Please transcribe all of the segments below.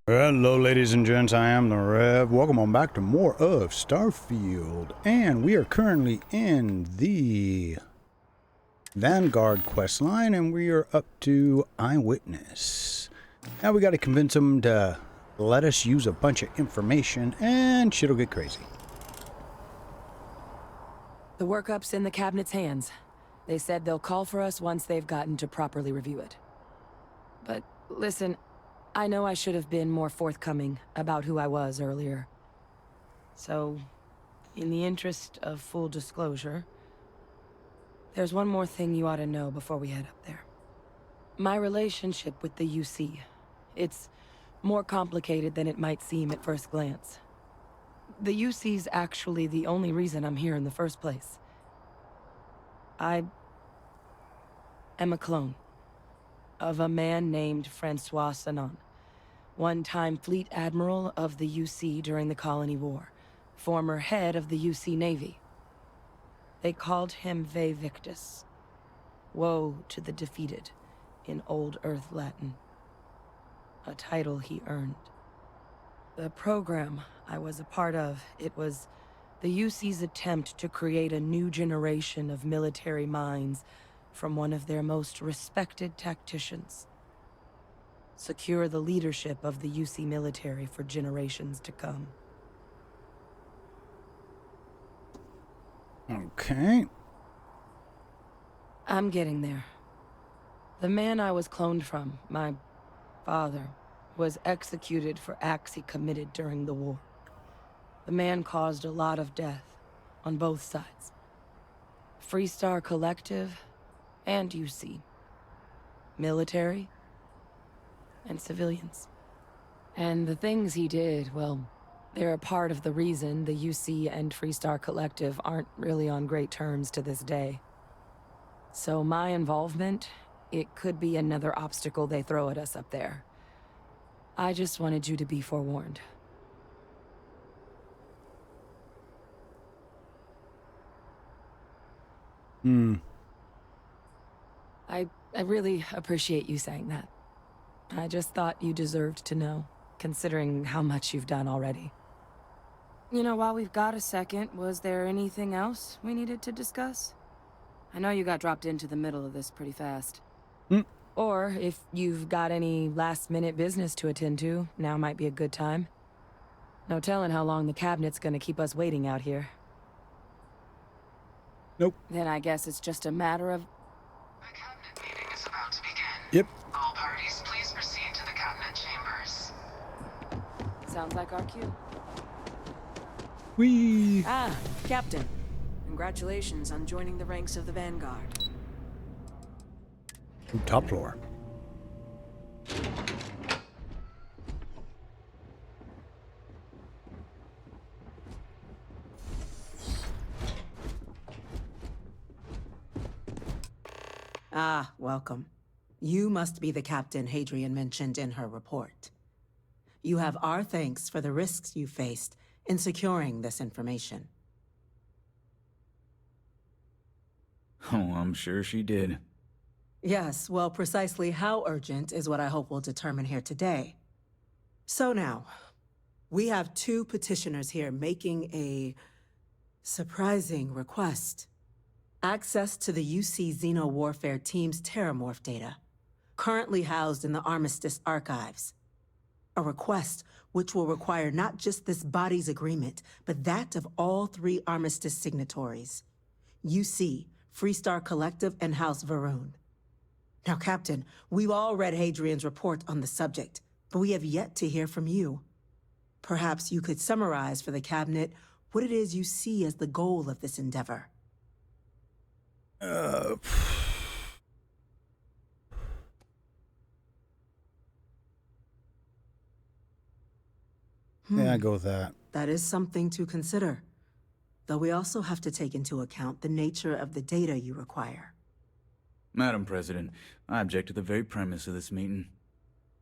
Hello ladies and gents, I am the Rev. Welcome on back to more of Starfield. And we are currently in the Vanguard questline and we are up to Eyewitness. Now we gotta convince them to let us use a bunch of information and shit'll get crazy. The workup's in the cabinet's hands. They said they'll call for us once they've gotten to properly review it. But listen, I know I should have been more forthcoming about who I was earlier. So, in the interest of full disclosure, there's one more thing you ought to know before we head up there. My relationship with the UC. It's more complicated than it might seem at first glance. The UC's actually the only reason I'm here in the first place. I am a clone of a man named Francois Sanon, one-time fleet admiral of the UC during the Colony War, former head of the UC Navy. They called him Ve Victus, woe to the defeated, in Old Earth Latin, a title he earned. The program I was a part of, it was the UC's attempt to create a new generation of military minds from one of their most respected tacticians. Secure the leadership of the UC military for generations to come. Okay. I'm getting there. The man I was cloned from, my father, was executed for acts he committed during the war. The man caused a lot of death on both sides. Freestar Collective and UC. Military and civilians. And the things he did, well, they're a part of the reason the UC and Freestar Collective aren't really on great terms to this day. So my involvement, it could be another obstacle they throw at us up there. I just wanted you to be forewarned. I really appreciate you saying that. I just thought you deserved to know, considering how much you've done already. You know, while we've got a second, was there anything else we needed to discuss? I know you got dropped into the middle of this pretty fast. Or if you've got any last-minute business to attend to, now might be a good time. No telling how long the cabinet's gonna keep us waiting out here. Nope. Then I guess it's just a matter of... The cabinet meeting is about to begin. Yep. All parties, please proceed to the cabinet chambers. Sounds like our cue. Whee! Ah, Captain. Congratulations on joining the ranks of the Vanguard. Top floor. Ah, welcome. You must be the captain Hadrian mentioned in her report. You have our thanks for the risks you faced in securing this information. Oh, I'm sure she did. Yes, well, precisely how urgent is what I hope we'll determine here today. So now, we have two petitioners here making a surprising request. Access to the UC Xeno Warfare Team's Terramorph data, currently housed in the Armistice archives. A request which will require not just this body's agreement, but that of all three Armistice signatories. UC, Freestar Collective, and House Varun. Now, Captain, we've all read Hadrian's report on the subject, but we have yet to hear from you. Perhaps you could summarize for the Cabinet what it is you see as the goal of this endeavor. Yeah, I go with that. That is something to consider. Though we also have to take into account the nature of the data you require. Madam President, I object to the very premise of this meeting.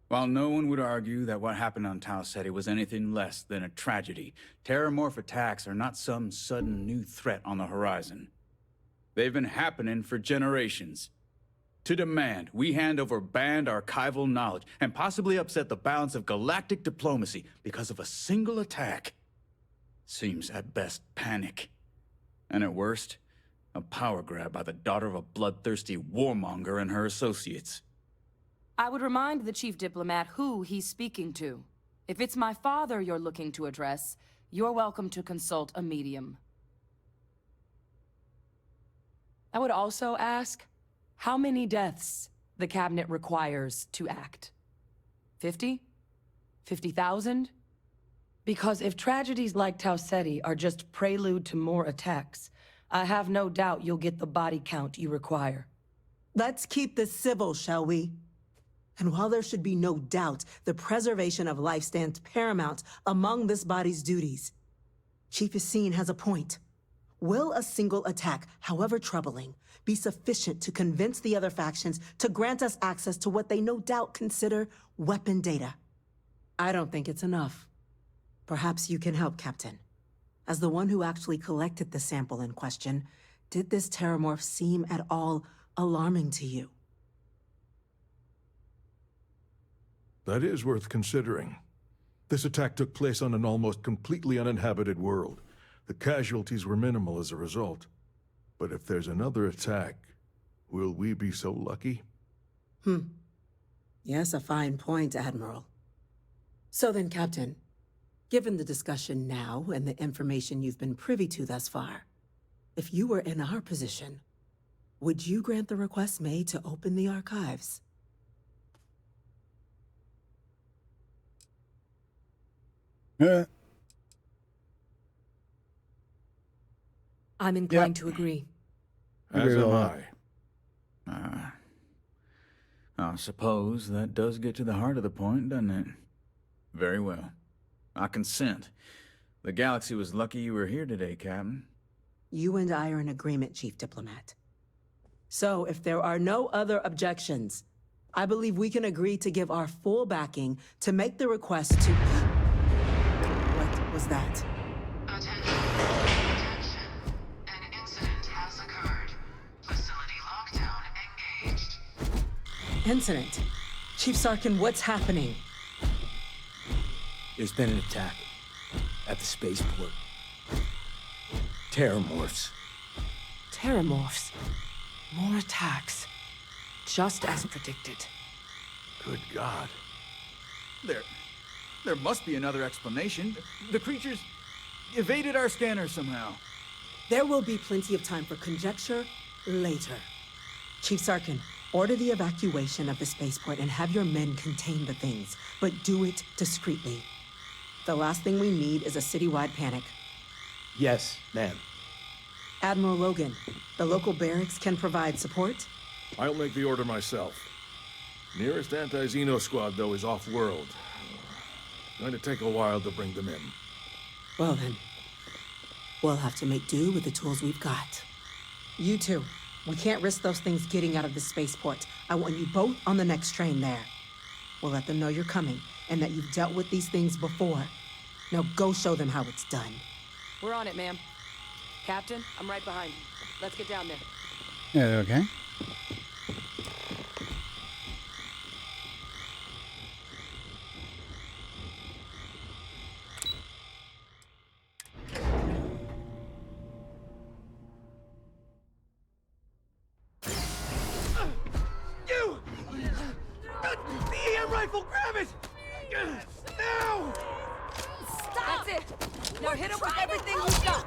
While no one would argue that what happened on Tau Ceti was anything less than a tragedy, terramorph attacks are not some sudden new threat on the horizon. They've been happening for generations. to demand we hand over banned archival knowledge and possibly upset the balance of galactic diplomacy because of a single attack seems at best panic. And at worst, a power grab by the daughter of a bloodthirsty warmonger and her associates. I would remind the chief diplomat who he's speaking to. If it's my father you're looking to address, you're welcome to consult a medium. I would also ask how many deaths the cabinet requires to act. 50? 50,000? Because if tragedies like Tau Ceti are just prelude to more attacks, I have no doubt you'll get the body count you require. Let's keep this civil, shall we? And while there should be no doubt the preservation of life stands paramount among this body's duties, Chief Yassine has a point. Will a single attack, however troubling, be sufficient to convince the other factions to grant us access to what they no doubt consider weapon data? I don't think it's enough. Perhaps you can help, Captain. As the one who actually collected the sample in question, did this terramorph seem at all alarming to you? That is worth considering. This attack took place on an almost completely uninhabited world. The casualties were minimal as a result. But if there's another attack, will we be so lucky? Yes, a fine point, Admiral. So then, Captain, given the discussion now and the information you've been privy to thus far, if you were in our position, would you grant the request made to open the archives? Yeah. I'm inclined to agree. As am I. I suppose that does get to the heart of the point, doesn't it? Very well. I consent. The galaxy was lucky you were here today, Captain. You and I are in agreement, Chief Diplomat. So, if there are no other objections, I believe we can agree to give our full backing to make the request to... What was that? Attention. Attention. An incident has occurred. Facility lockdown engaged. Incident? Chief Sarkin, what's happening? There's been an attack at the spaceport. Terramorphs. Terramorphs. More attacks. Just as predicted. Good God. There must be another explanation. The creatures evaded our scanner somehow. There will be plenty of time for conjecture later. Chief Sarkin, order the evacuation of the spaceport and have your men contain the things, but do it discreetly. The last thing we need is a citywide panic. Yes, ma'am. Admiral Logan, the local barracks can provide support? I'll make the order myself. Nearest anti-Xeno squad, though, is off-world. Going to take a while to bring them in. Well then, we'll have to make do with the tools we've got. You two, we can't risk those things getting out of the spaceport. I want you both on the next train there. We'll let them know you're coming, and that you've dealt with these things before. Now go show them how it's done. We're on it, ma'am. Captain, I'm right behind you. Let's get down there. Yeah, okay. You! The EM rifle, grab it! Now! Stop! That's it! Now hit him with everything you've got!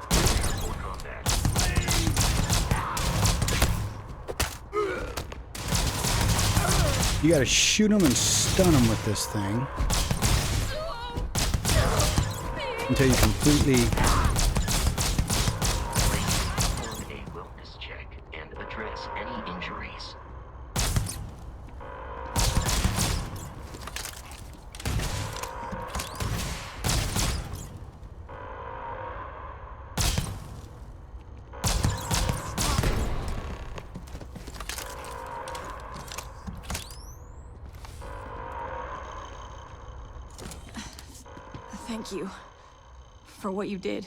You gotta shoot him and stun him with this thing. Until you completely... Perform a wellness check and address any injuries. Thank you for what you did.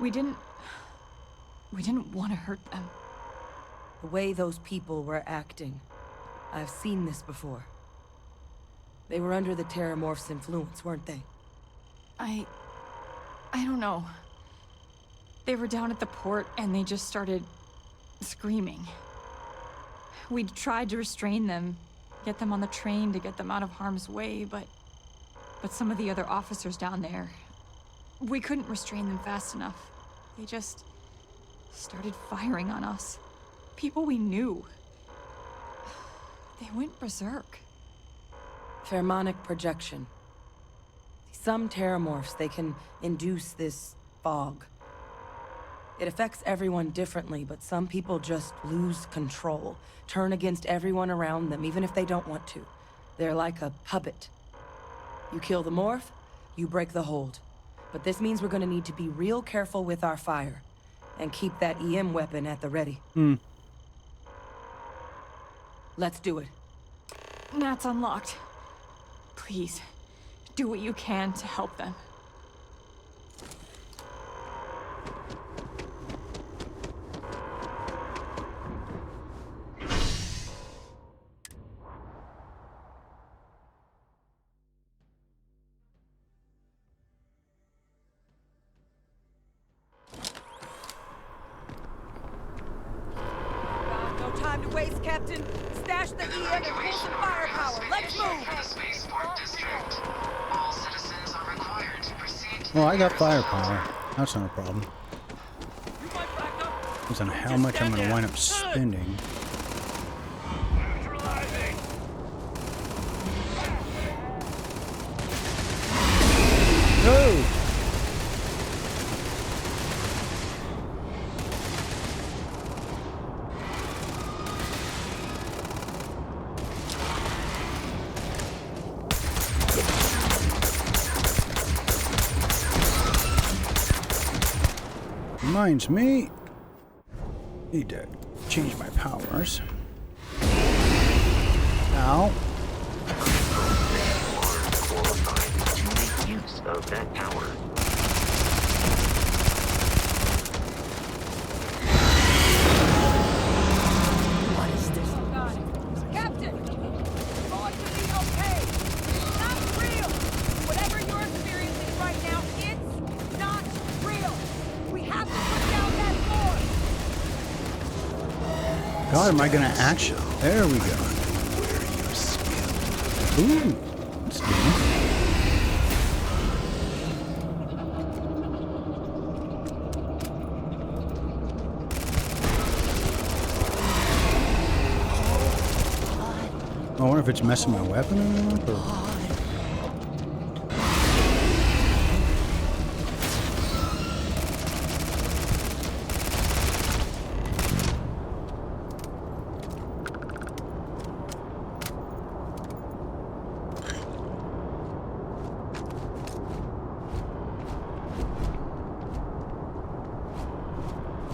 We didn't want to hurt them. The way those people were acting. I've seen this before. They were under the Terramorph's influence, weren't they? I don't know. They were down at the port and they just started screaming. We tried to restrain them, get them on the train to get them out of harm's way, but some of the other officers down there, we couldn't restrain them fast enough. They just started firing on us. People we knew. They went berserk. Pheromonic projection. Some Terramorphs, they can induce this fog. It affects everyone differently, but some people just lose control, turn against everyone around them, even if they don't want to. They're like a puppet. You kill the morph, you break the hold. But this means we're gonna need to be real careful with our fire, and keep that EM weapon at the ready. Let's do it. That's unlocked. Please, do what you can to help them. No time to waste, Captain. Stash the EM and pull some firepower. Let's move! For the Spaceport District. All citizens are required to proceed to Well, I got firepower. That's not a problem. Depends on how much I'm going to wind up spending. Oh! Reminds me, need to change my powers. Ow. Qualified to make use of that power. What is this? God. Captain! It's going to be okay! It's not real! Whatever you're experiencing right now, it's not real! We have to put down that door! God, am I gonna actually? There we go. Ooh, that's good. I wonder if it's messing my weapon up or...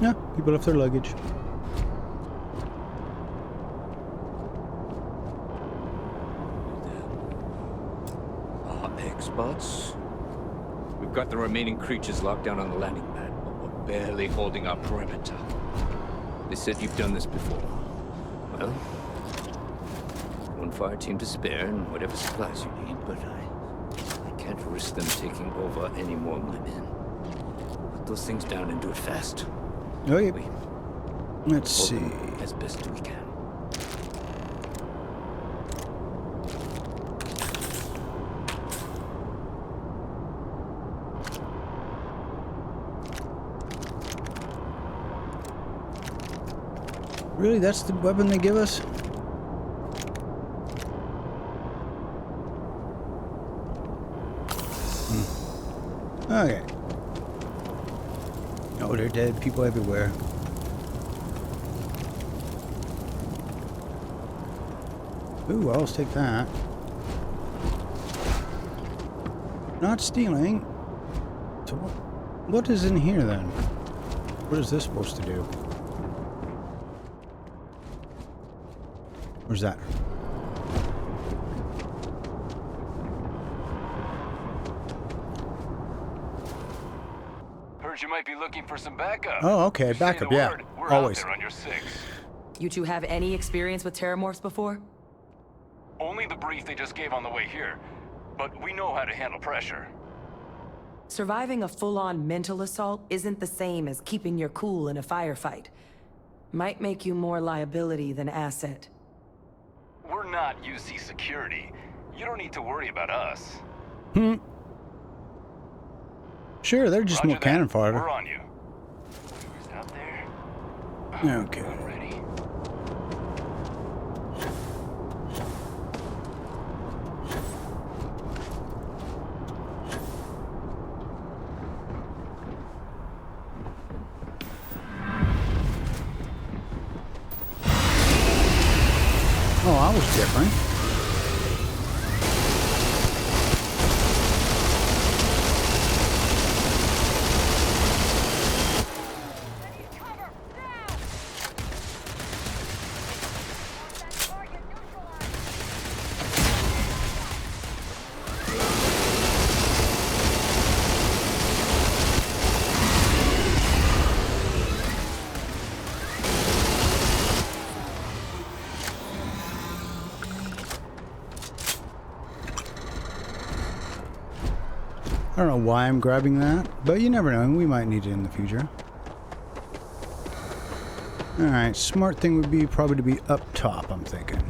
Yeah, people left their luggage. Experts? We've got the remaining creatures locked down on the landing pad, but we're barely holding our perimeter. They said you've done this before. Well, one fire team to spare and whatever supplies you need, but I can't risk them taking over any more of my men. Put those things down and do it fast. Okay. Let's see. As best we can. Really? That's the weapon they give us? Okay. Oh, they're dead. People everywhere. Ooh, I'll take that. Not stealing. So what is in here then? What is this supposed to do? Where's that? Heard you might be looking for some backup. Oh, okay, backup, yeah. We're Always. out there on your six. You two have any experience with terramorphs before? Only the brief they just gave on the way here, but we know how to handle pressure. Surviving a full-on mental assault isn't the same as keeping your cool in a firefight. Might make you more liability than asset. We're not UC security. You don't need to worry about us. Sure, they're just Roger more that. cannon fodder. We're on you. Is it out there? Okay. I'm ready. Oh, I was different. I don't know why I'm grabbing that, but you never know. We might need it in the future. Alright, smart thing would be probably to be up top, I'm thinking.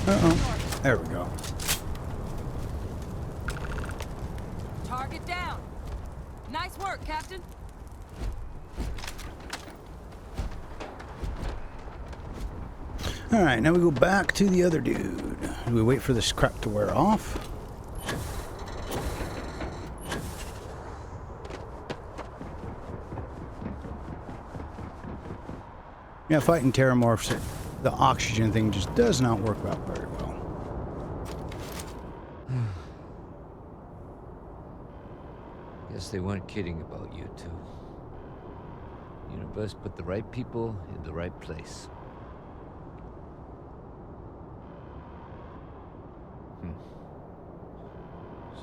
Uh-oh. There we go. Target down. Nice work, Captain. Alright, now we go back to the other dude. Do we wait for this crap to wear off? Yeah, fighting terramorphs, the oxygen thing just does not work out very well. Guess they weren't kidding about you two. Universe put the right people in the right place.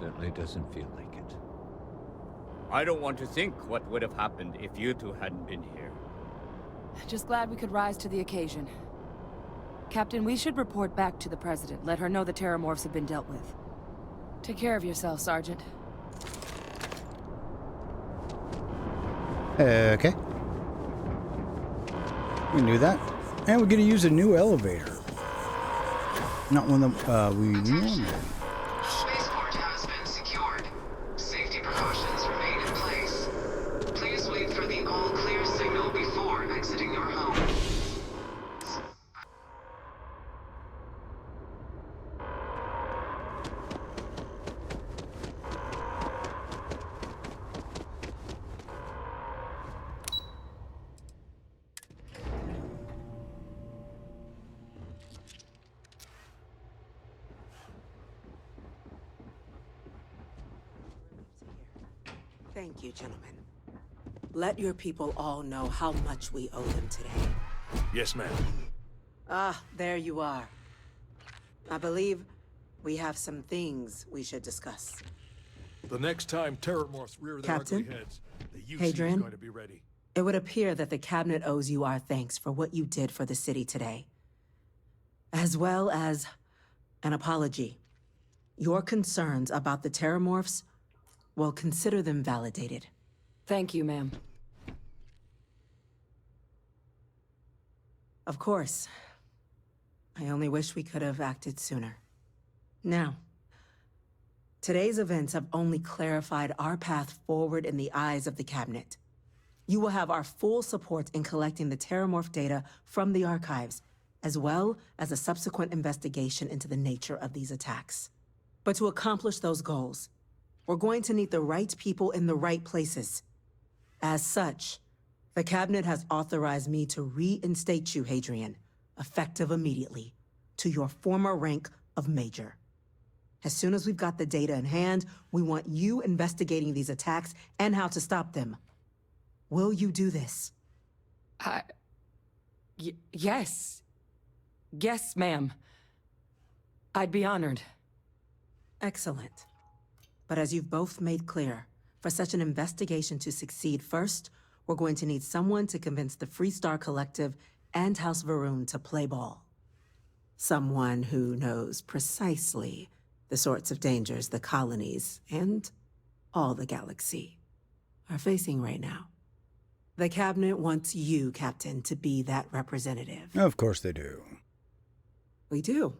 Certainly doesn't feel like it. I don't want to think what would have happened if you two hadn't been here. Just glad we could rise to the occasion. Captain, we should report back to the President. Let her know the terramorphs have been dealt with. Take care of yourself, Sergeant. Okay. We can do that. And we're going to use a new elevator. Not one that we normally. Spaceport has been secured. Safety precautions remain in place. Please wait for the all-clear signal before exiting your home. Thank you, gentlemen. Let your people all know how much we owe them today. Yes, ma'am. Ah, there you are. I believe we have some things we should discuss. The next time terramorphs rear their ugly heads, the UC is Hadrian, going to be ready. It would appear that the Cabinet owes you our thanks for what you did for the city today. As well as an apology. Your concerns about the terramorphs, well, consider them validated. Thank you, ma'am. Of course. I only wish we could have acted sooner. Now, today's events have only clarified our path forward in the eyes of the Cabinet. You will have our full support in collecting the terramorph data from the archives, as well as a subsequent investigation into the nature of these attacks. But to accomplish those goals, we're going to need the right people in the right places. As such, the Cabinet has authorized me to reinstate you, Hadrian, effective immediately, to your former rank of Major. As soon as we've got the data in hand, we want you investigating these attacks and how to stop them. Will you do this? Yes. Yes, ma'am. I'd be honored. Excellent. But as you've both made clear, for such an investigation to succeed, first, we're going to need someone to convince the Freestar Collective and House Varun to play ball. Someone who knows precisely the sorts of dangers the colonies and all the galaxy are facing right now. The Cabinet wants you, Captain, to be that representative. Of course they do. We do.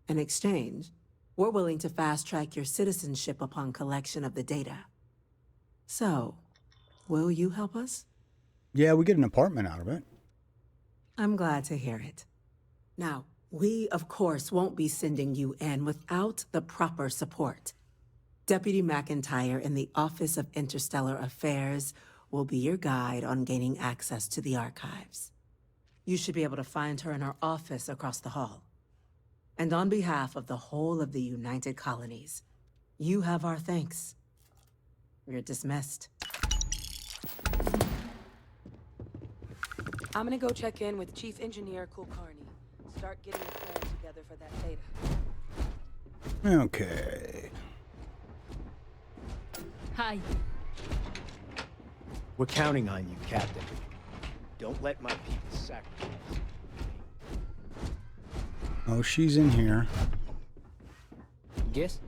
In exchange, we're willing to fast-track your citizenship upon collection of the data. So, will you help us? Yeah, we get an apartment out of it. I'm glad to hear it. Now, we, of course, won't be sending you in without the proper support. Deputy McIntyre in the Office of Interstellar Affairs will be your guide on gaining access to the archives. You should be able to find her in her office across the hall. And on behalf of the whole of the United Colonies, you have our thanks. You're dismissed. I'm gonna go check in with Chief Engineer Kulkarni. Start getting a plan together for that data. Okay. Hi. We're counting on you, Captain. Don't let my people sacrifice. Oh, she's in here. Yes?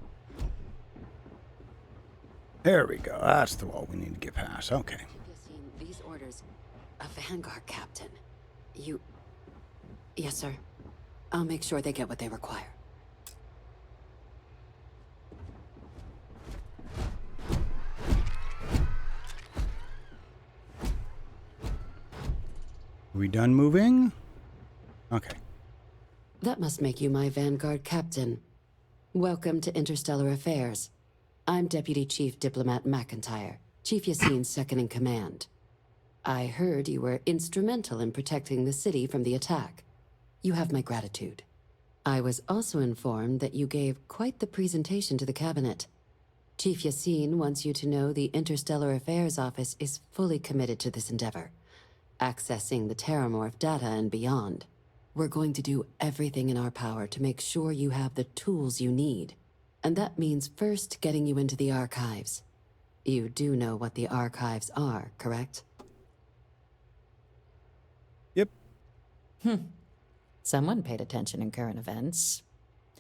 There we go. That's the wall we need to get past. Okay. These orders. A Vanguard captain. You... Yes, sir. I'll make sure they get what they require. We done moving? Okay. That must make you my Vanguard captain. Welcome to Interstellar Affairs. I'm Deputy Chief Diplomat McIntyre, Chief Yassine's second-in-command. I heard you were instrumental in protecting the city from the attack. You have my gratitude. I was also informed that you gave quite the presentation to the Cabinet. Chief Yassine wants you to know the Interstellar Affairs Office is fully committed to this endeavor, accessing the Terramorph data and beyond. We're going to do everything in our power to make sure you have the tools you need. And that means first getting you into the archives. You do know what the archives are, correct? Yep. Someone paid attention in current events.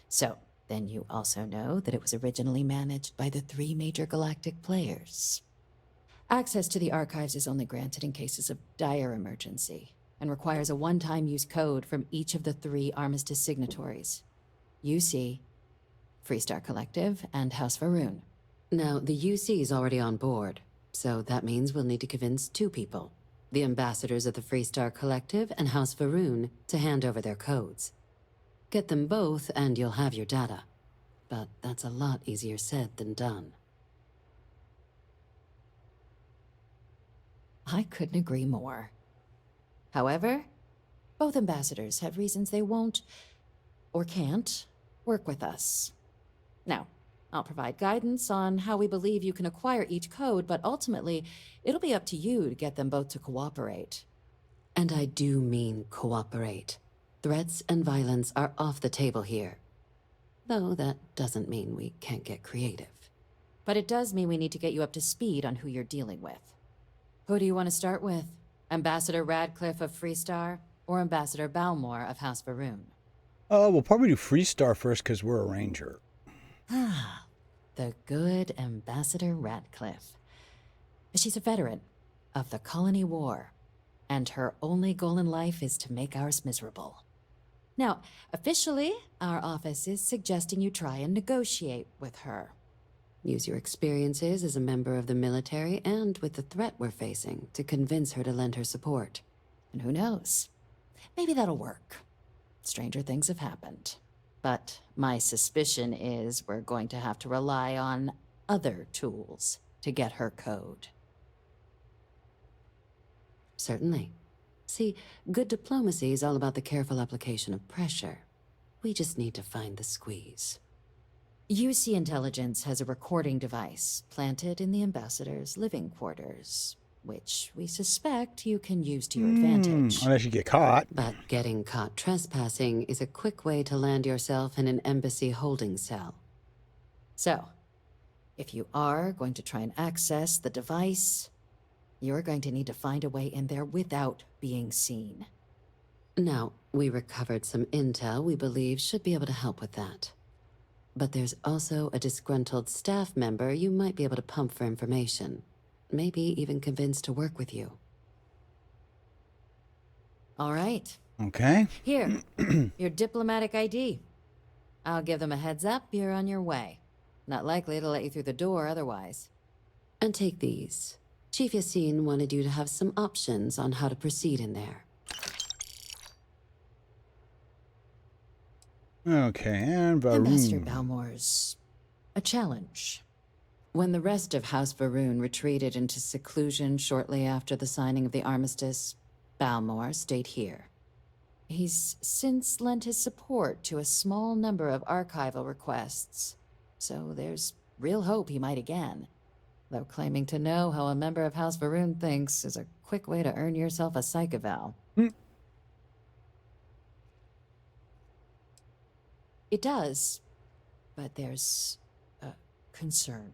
So, then you also know that it was originally managed by the 3 major galactic players. Access to the archives is only granted in cases of dire emergency, and requires a one-time use code from each of the 3 Armistice signatories. UC, Freestar Collective, and House Varun. Now, the UC is already on board, so that means we'll need to convince 2 people. The ambassadors of the Freestar Collective and House Varun to hand over their codes. Get them both and you'll have your data. But that's a lot easier said than done. I couldn't agree more. However, both ambassadors have reasons they won't, or can't, work with us. Now, I'll provide guidance on how we believe you can acquire each code, but ultimately, it'll be up to you to get them both to cooperate. And I do mean cooperate. Threats and violence are off the table here. Though that doesn't mean we can't get creative. But it does mean we need to get you up to speed on who you're dealing with. Who do you want to start with? Ambassador Radcliffe of Freestar, or Ambassador Balmore of House Varun? We'll probably do Freestar first because we're a ranger. Ah, the good Ambassador Radcliffe. She's a veteran of the Colony War, and her only goal in life is to make ours miserable. Now, officially, our office is suggesting you try and negotiate with her. Use your experiences as a member of the military and with the threat we're facing to convince her to lend her support. And who knows? Maybe that'll work. Stranger things have happened. But my suspicion is we're going to have to rely on other tools to get her code. Certainly. See, good diplomacy is all about the careful application of pressure. We just need to find the squeeze. UC Intelligence has a recording device planted in the ambassador's living quarters. which we suspect you can use to your advantage. Unless you get caught. But getting caught trespassing is a quick way to land yourself in an embassy holding cell. So, if you are going to try and access the device, you're going to need to find a way in there without being seen. Now, we recovered some intel we believe should be able to help with that. But there's also a disgruntled staff member you might be able to pump for information. Maybe even convince to work with you. All right. Okay. Here, your diplomatic ID. I'll give them a heads up, you're on your way. Not likely to let you through the door otherwise. And take these. Chief Yassine wanted you to have some options on how to proceed in there. Okay, and Varun. Ambassador Balmore's a challenge. When the rest of House Varun retreated into seclusion shortly after the signing of the armistice, Balmore stayed here. He's since lent his support to a small number of archival requests, so there's real hope he might again. Though claiming to know how a member of House Varun thinks is a quick way to earn yourself a psych eval. It does, but there's a concern.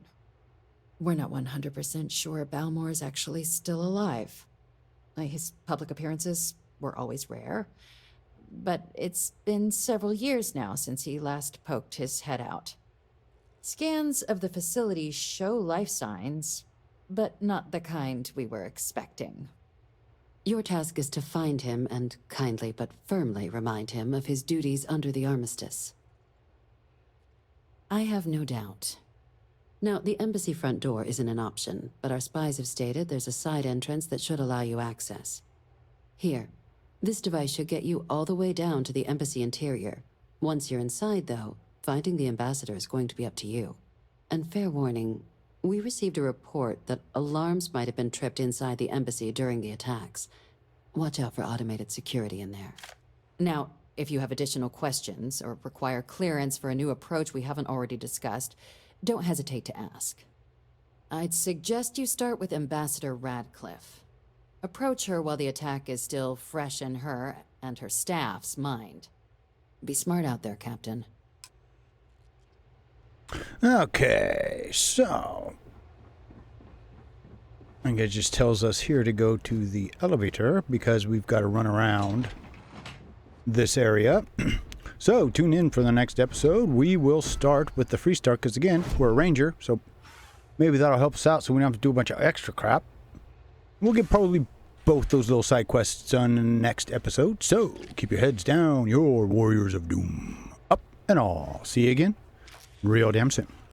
We're not 100% sure Balmore's actually still alive. His public appearances were always rare, but it's been several years now since he last poked his head out. Scans of the facility show life signs, but not the kind we were expecting. Your task is to find him and kindly but firmly remind him of his duties under the armistice. I have no doubt. Now, the embassy front door isn't an option, but our spies have stated there's a side entrance that should allow you access. Here, this device should get you all the way down to the embassy interior. Once you're inside, though, finding the ambassador is going to be up to you. And fair warning, we received a report that alarms might have been tripped inside the embassy during the attacks. Watch out for automated security in there. Now, if you have additional questions or require clearance for a new approach we haven't already discussed, don't hesitate to ask. I'd suggest you start with Ambassador Radcliffe. Approach her while the attack is still fresh in her and her staff's mind. Be smart out there, Captain. Okay, so I think it just tells us here to go to the elevator because we've got to run around this area. So tune in for the next episode. We will start with the free start because, again, we're a ranger, so maybe that'll help us out so we don't have to do a bunch of extra crap. We'll get probably both those little side quests done in the next episode. So keep your heads down, your warriors of doom. Up and all. See you again real damn soon.